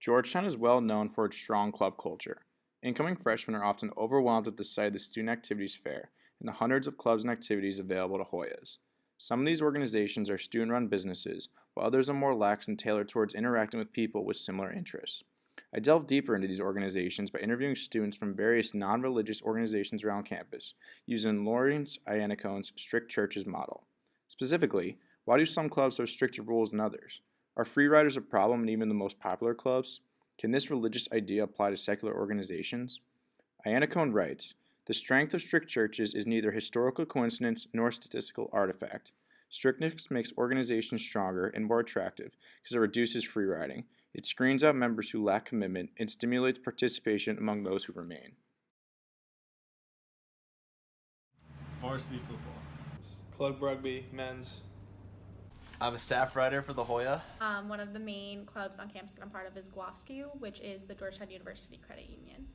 Georgetown is well known for its strong club culture. Incoming freshmen are often overwhelmed at the sight of the student activities fair and the hundreds of clubs and activities available to Hoyas. Some of these organizations are student-run businesses, while others are more lax and tailored towards interacting with people with similar interests. I delve deeper into these organizations by interviewing students from various non-religious organizations around campus, using Lawrence Iannacone's strict churches model. Specifically, why do some clubs have stricter rules than others? Are free riders a problem in even the most popular clubs? Can this religious idea apply to secular organizations? Iannacone writes, "The strength of strict churches is neither historical coincidence nor statistical artifact. Strictness makes organizations stronger and more attractive because it reduces free riding. It screens out members who lack commitment and stimulates participation among those who remain." Varsity football. Club rugby, men's. I'm a staff writer for the Hoya. One of the main clubs on campus that I'm part of is GWAFSCU, which is the Georgetown University Credit Union.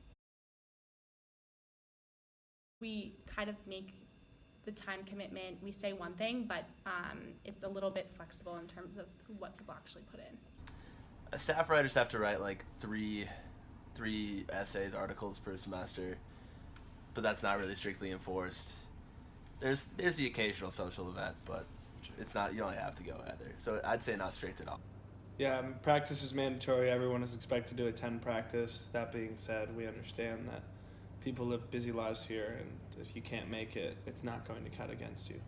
We kind of make the time commitment, we say one thing, but it's a little bit flexible in terms of what people actually put in. Staff writers have to write like three essays, articles per semester, but that's not really strictly enforced. There's the occasional social event, but it's not, you don't have to go either. So I'd say not strict at all. Yeah, practice is mandatory. Everyone is expected to attend practice. That being said, we understand that people live busy lives here, and if you can't make it, it's not going to cut against you.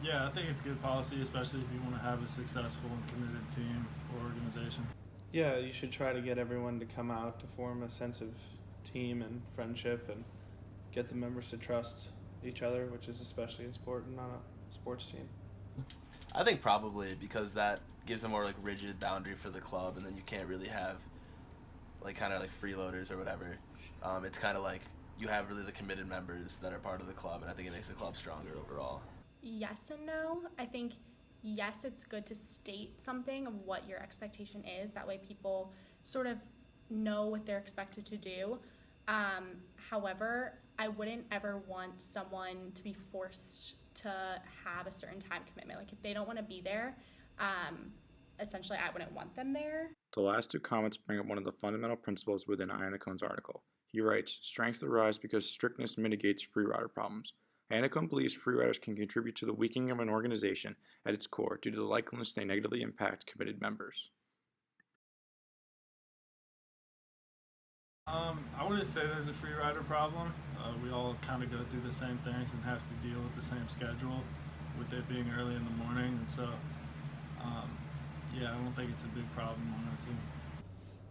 Yeah, I think it's good policy, especially if you want to have a successful and committed team or organization. Yeah, you should try to get everyone to come out to form a sense of team and friendship and get the members to trust each other, which is especially important on a sports team. I think probably because that gives a more like rigid boundary for the club, and then you can't really have like kind of like freeloaders or whatever. It's kind of like you have really the committed members that are part of the club, and I think it makes the club stronger overall. Yes and no. I think, yes, it's good to state something of what your expectation is. That way people sort of know what they're expected to do. However, I wouldn't ever want someone to be forced to have a certain time commitment. Like if they don't want to be there, essentially I wouldn't want them there. The last two comments bring up one of the fundamental principles within Iannacone's article. He writes, "Strengths arise because strictness mitigates free rider problems." Iannacone believes free riders can contribute to the weakening of an organization at its core due to the likeliness they negatively impact committed members. I wouldn't say there's a free rider problem. We all kind of go through the same things and have to deal with the same schedule, with it being early in the morning, and so yeah, I don't think it's a big problem on our team.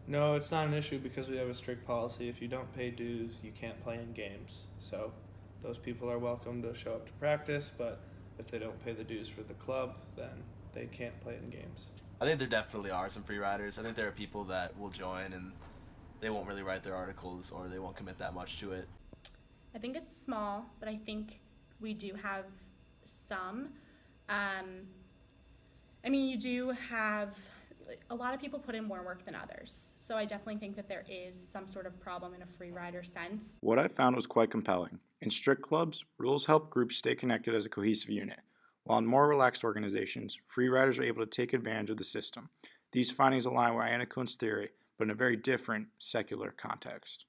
No, it's not an issue because we have a strict policy. If you don't pay dues, you can't play in games. So those people are welcome to show up to practice, but if they don't pay the dues for the club, then they can't play in games. I think there definitely are some free riders. I think there are people that will join and they won't really write their articles or they won't commit that much to it. I think it's small, but I think we do have some. You do have a lot of people put in more work than others. So I definitely think that there is some sort of problem in a free rider sense. What I found was quite compelling. In strict clubs, rules help groups stay connected as a cohesive unit, while in more relaxed organizations, free riders are able to take advantage of the system. These findings align with Iannacone's theory, but in a very different secular context.